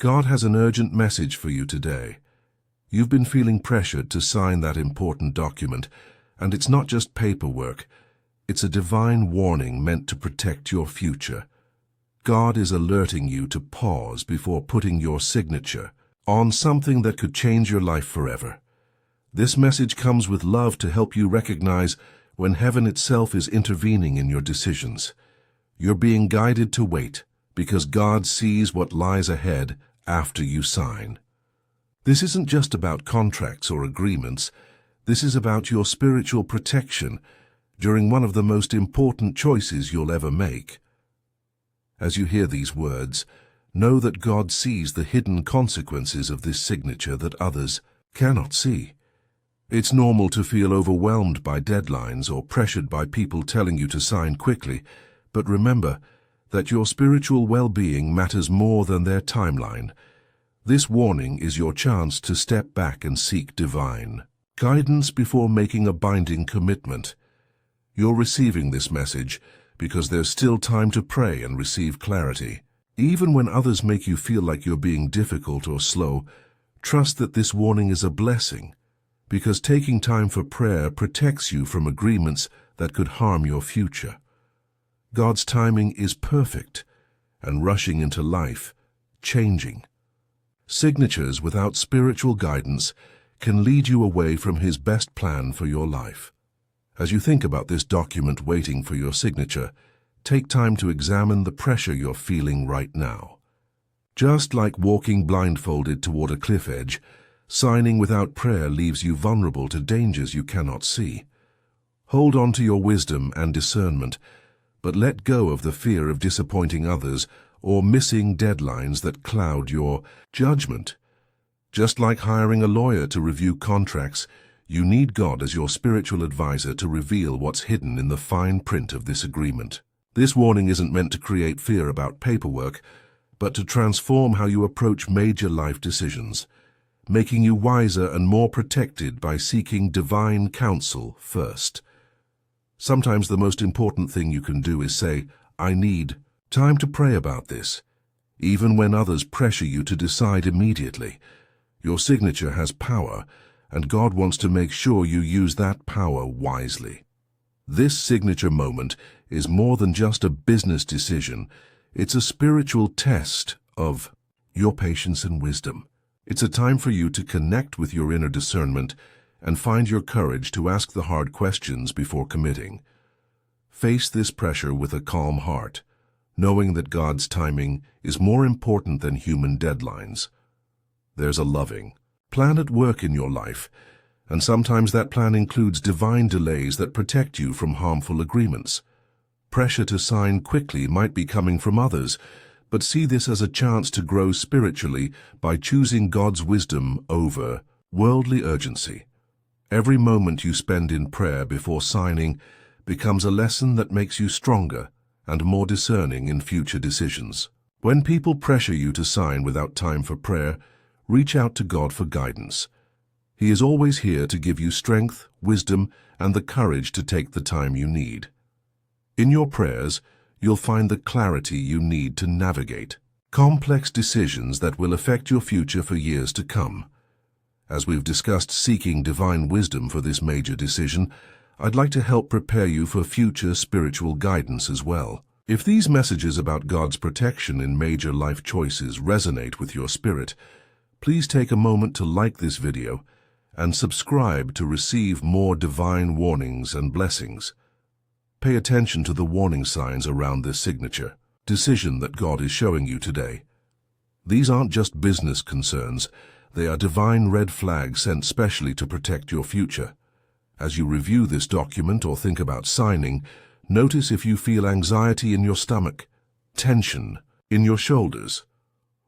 God has an urgent message for you today. You've been feeling pressured to sign that important document, and it's not just paperwork. It's a divine warning meant to protect your future. God is alerting you to pause before putting your signature on something that could change your life forever. This message comes with love to help you recognize when heaven itself is intervening in your decisions. You're being guided to wait because God sees what lies ahead after you sign. This isn't just about contracts or agreements. This is about your spiritual protection during one of the most important choices you'll ever make. As you hear these words, know that God sees the hidden consequences of this signature that others cannot see. It's normal to feel overwhelmed by deadlines or pressured by people telling you to sign quickly, but remember that your spiritual well-being matters more than their timeline. This warning is your chance to step back and seek divine guidance before making a binding commitment. You're receiving this message because there's still time to pray and receive clarity. Even when others make you feel like you're being difficult or slow, trust that this warning is a blessing, because taking time for prayer protects you from agreements that could harm your future. God's timing is perfect, and rushing into life, changing. Signatures without spiritual guidance can lead you away from His best plan for your life. As you think about this document waiting for your signature, take time to examine the pressure you're feeling right now. Just like walking blindfolded toward a cliff edge, signing without prayer leaves you vulnerable to dangers you cannot see. Hold on to your wisdom and discernment, but let go of the fear of disappointing others or missing deadlines that cloud your judgment. Just like hiring a lawyer to review contracts, you need God as your spiritual advisor to reveal what's hidden in the fine print of this agreement. This warning isn't meant to create fear about paperwork, but to transform how you approach major life decisions, making you wiser and more protected by seeking divine counsel first. Sometimes the most important thing you can do is say, "I need time to pray about this," even when others pressure you to decide immediately. Your signature has power, and God wants to make sure you use that power wisely. This signature moment is more than just a business decision. It's a spiritual test of your patience and wisdom. It's a time for you to connect with your inner discernment and find your courage to ask the hard questions before committing. Face this pressure with a calm heart, knowing that God's timing is more important than human deadlines. There's a loving plan at work in your life, and sometimes that plan includes divine delays that protect you from harmful agreements. Pressure to sign quickly might be coming from others, but see this as a chance to grow spiritually by choosing God's wisdom over worldly urgency. Every moment you spend in prayer before signing becomes a lesson that makes you stronger and more discerning in future decisions. When people pressure you to sign without time for prayer, reach out to God for guidance. He is always here to give you strength, wisdom, and the courage to take the time you need. In your prayers, you'll find the clarity you need to navigate complex decisions that will affect your future for years to come. As we've discussed seeking divine wisdom for this major decision, I'd like to help prepare you for future spiritual guidance as well. If these messages about God's protection in major life choices resonate with your spirit, please take a moment to like this video and subscribe to receive more divine warnings and blessings. Pay attention to the warning signs around this signature decision that God is showing you today. These aren't just business concerns, they are divine red flags sent specially to protect your future. As you review this document or think about signing, notice if you feel anxiety in your stomach, tension in your shoulders,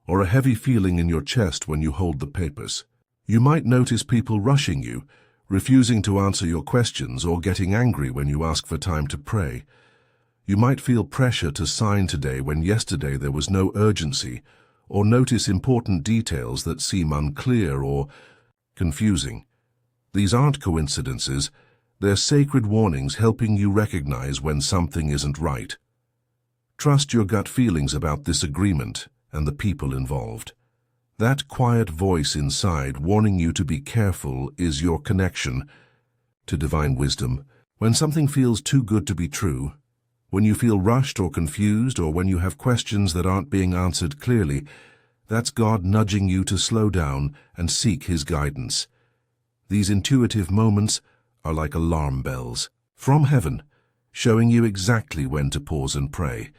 or a heavy feeling in your chest when you hold the papers. You might notice people rushing you, refusing to answer your questions, or getting angry when you ask for time to pray. You might feel pressure to sign today when yesterday there was no urgency, or notice important details that seem unclear or confusing. These aren't coincidences, they're sacred warnings helping you recognize when something isn't right. Trust your gut feelings about this agreement and the people involved. That quiet voice inside warning you to be careful is your connection to divine wisdom. When something feels too good to be true, when you feel rushed or confused, or when you have questions that aren't being answered clearly, that's God nudging you to slow down and seek His guidance. These intuitive moments are like alarm bells from heaven, showing you exactly when to pause and pray.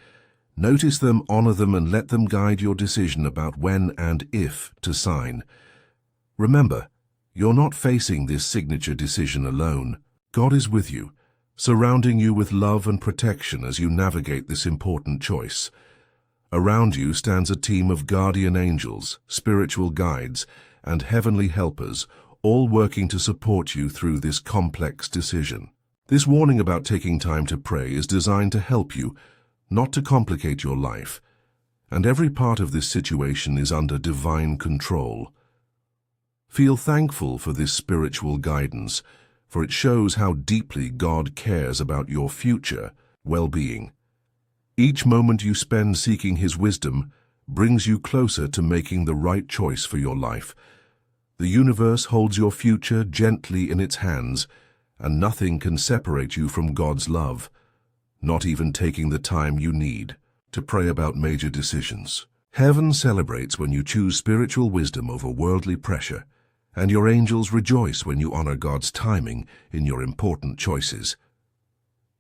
Notice them, honor them, and let them guide your decision about when and if to sign. Remember, you're not facing this signature decision alone. God is with you, surrounding you with love and protection as you navigate this important choice. Around you stands a team of guardian angels, spiritual guides, and heavenly helpers, all working to support you through this complex decision. This warning about taking time to pray is designed to help you, not to complicate your life, and every part of this situation is under divine control. Feel thankful for this spiritual guidance, for it shows how deeply God cares about your future well-being. Each moment you spend seeking His wisdom brings you closer to making the right choice for your life. The universe holds your future gently in its hands, and nothing can separate you from God's love, not even taking the time you need to pray about major decisions. Heaven celebrates when you choose spiritual wisdom over worldly pressure, and your angels rejoice when you honor God's timing in your important choices.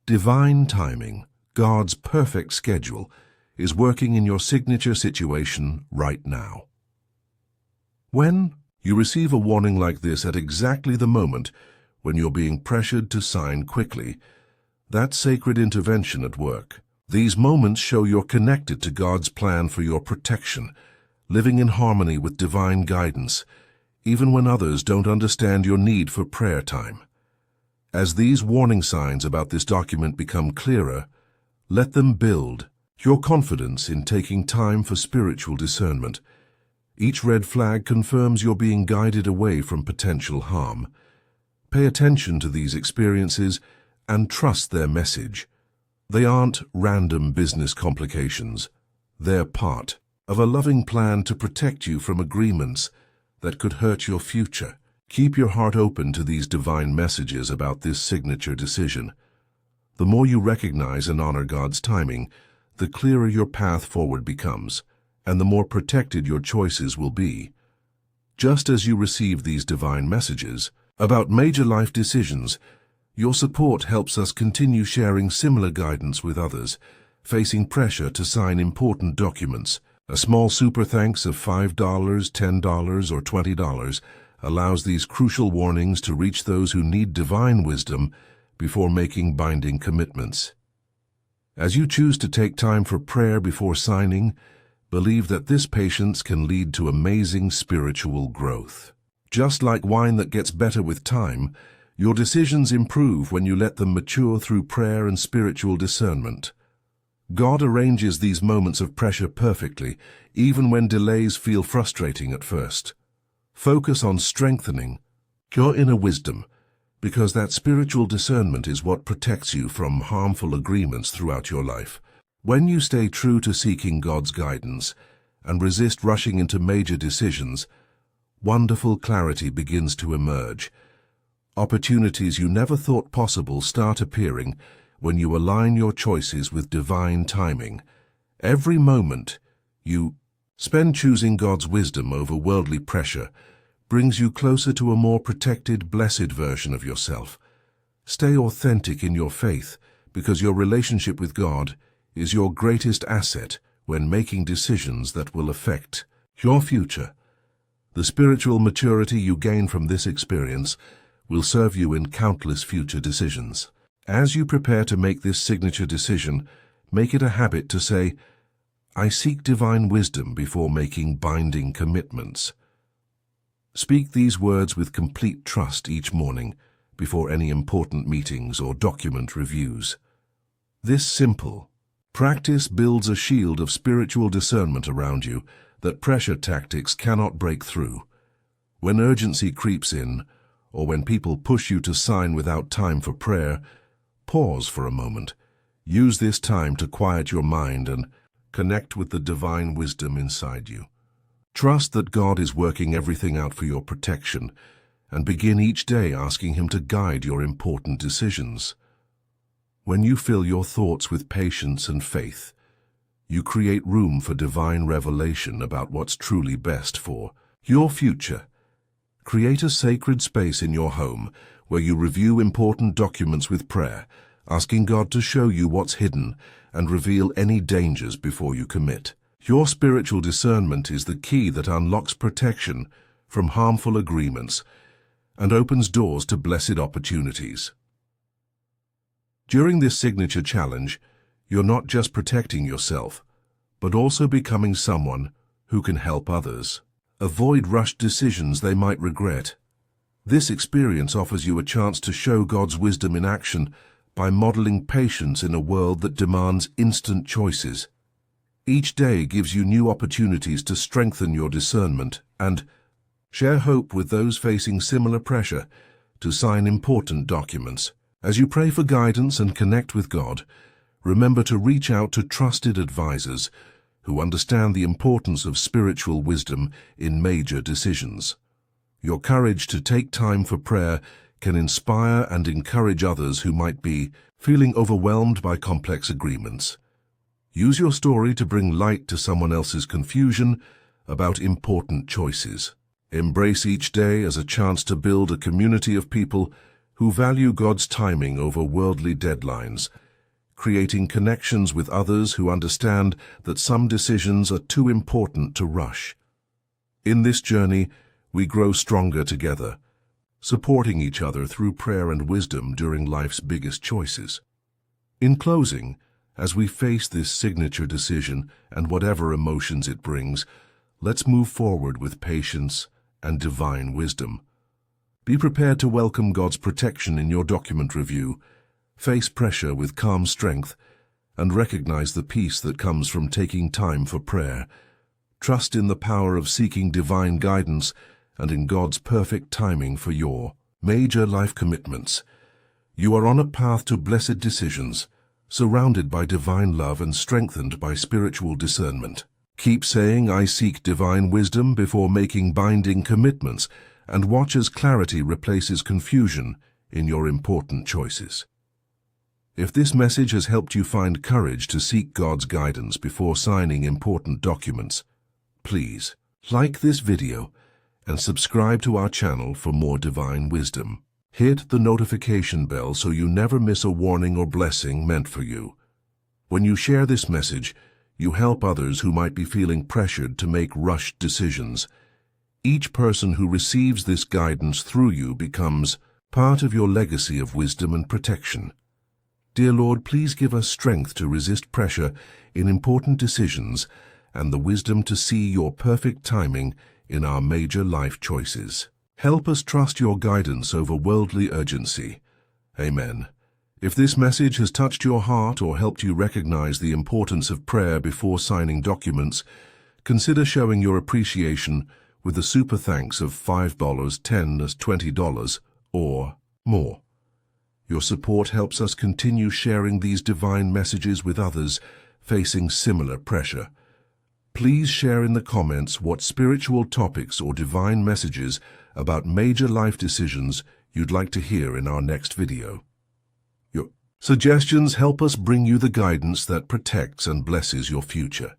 Divine timing, God's perfect schedule, is working in your signature situation right now. When you receive a warning like this at exactly the moment when you're being pressured to sign quickly, that's sacred intervention at work. These moments show you're connected to God's plan for your protection, living in harmony with divine guidance, even when others don't understand your need for prayer time. As these warning signs about this document become clearer, let them build your confidence in taking time for spiritual discernment. Each red flag confirms you're being guided away from potential harm. Pay attention to these experiences and trust their message. They aren't random business complications. They're part of a loving plan to protect you from agreements that could hurt your future. Keep your heart open to these divine messages about this signature decision. The more you recognize and honor God's timing, the clearer your path forward becomes, and the more protected your choices will be. Just as you receive these divine messages about major life decisions, your support helps us continue sharing similar guidance with others, facing pressure to sign important documents. A small super thanks of $5, $10, or $20 allows these crucial warnings to reach those who need divine wisdom before making binding commitments. As you choose to take time for prayer before signing, believe that this patience can lead to amazing spiritual growth. Just like wine that gets better with time, your decisions improve when you let them mature through prayer and spiritual discernment. God arranges these moments of pressure perfectly, even when delays feel frustrating at first. Focus on strengthening your inner wisdom, because that spiritual discernment is what protects you from harmful agreements throughout your life. When you stay true to seeking God's guidance and resist rushing into major decisions, wonderful clarity begins to emerge. Opportunities you never thought possible start appearing when you align your choices with divine timing. Every moment you spend choosing God's wisdom over worldly pressure brings you closer to a more protected, blessed version of yourself. Stay authentic in your faith, because your relationship with God is your greatest asset when making decisions that will affect your future. The spiritual maturity you gain from this experience will serve you in countless future decisions. As you prepare to make this signature decision, make it a habit to say, "I seek divine wisdom," before making binding commitments. Speak these words with complete trust each morning before any important meetings or document reviews. This simple practice builds a shield of spiritual discernment around you that pressure tactics cannot break through. When urgency creeps in, or when people push you to sign without time for prayer, pause for a moment. Use this time to quiet your mind and connect with the divine wisdom inside you. Trust that God is working everything out for your protection, and begin each day asking Him to guide your important decisions. When you fill your thoughts with patience and faith, you create room for divine revelation about what's truly best for your future. Create a sacred space in your home where you review important documents with prayer, asking God to show you what's hidden and reveal any dangers before you commit. Your spiritual discernment is the key that unlocks protection from harmful agreements and opens doors to blessed opportunities. During this signature challenge, you're not just protecting yourself, but also becoming someone who can help others. Avoid rushed decisions they might regret. This experience offers you a chance to show God's wisdom in action by modeling patience in a world that demands instant choices. Each day gives you new opportunities to strengthen your discernment and share hope with those facing similar pressure to sign important documents. As you pray for guidance and connect with God, remember to reach out to trusted advisors who understand the importance of spiritual wisdom in major decisions. Your courage to take time for prayer can inspire and encourage others who might be feeling overwhelmed by complex agreements. Use your story to bring light to someone else's confusion about important choices. Embrace each day as a chance to build a community of people who value God's timing over worldly deadlines, creating connections with others who understand that some decisions are too important to rush. In this journey, we grow stronger together, supporting each other through prayer and wisdom during life's biggest choices. In closing, as we face this signature decision and whatever emotions it brings, let's move forward with patience and divine wisdom. Be prepared to welcome God's protection in your document review, face pressure with calm strength, and recognize the peace that comes from taking time for prayer. Trust in the power of seeking divine guidance and in God's perfect timing for your major life commitments. You are on a path to blessed decisions, surrounded by divine love and strengthened by spiritual discernment. Keep saying, "I seek divine wisdom," before making binding commitments, and watch as clarity replaces confusion in your important choices. If this message has helped you find courage to seek God's guidance before signing important documents, please like this video and subscribe to our channel for more divine wisdom. Hit the notification bell so you never miss a warning or blessing meant for you. When you share this message, you help others who might be feeling pressured to make rushed decisions. Each person who receives this guidance through you becomes part of your legacy of wisdom and protection. Dear Lord, please give us strength to resist pressure in important decisions and the wisdom to see your perfect timing in our major life choices. Help us trust your guidance over worldly urgency. Amen. If this message has touched your heart or helped you recognize the importance of prayer before signing documents, consider showing your appreciation with a super thanks of $5, $10, $20, or more. Your support helps us continue sharing these divine messages with others facing similar pressure. Please share in the comments what spiritual topics or divine messages about major life decisions you'd like to hear in our next video. Your suggestions help us bring you the guidance that protects and blesses your future.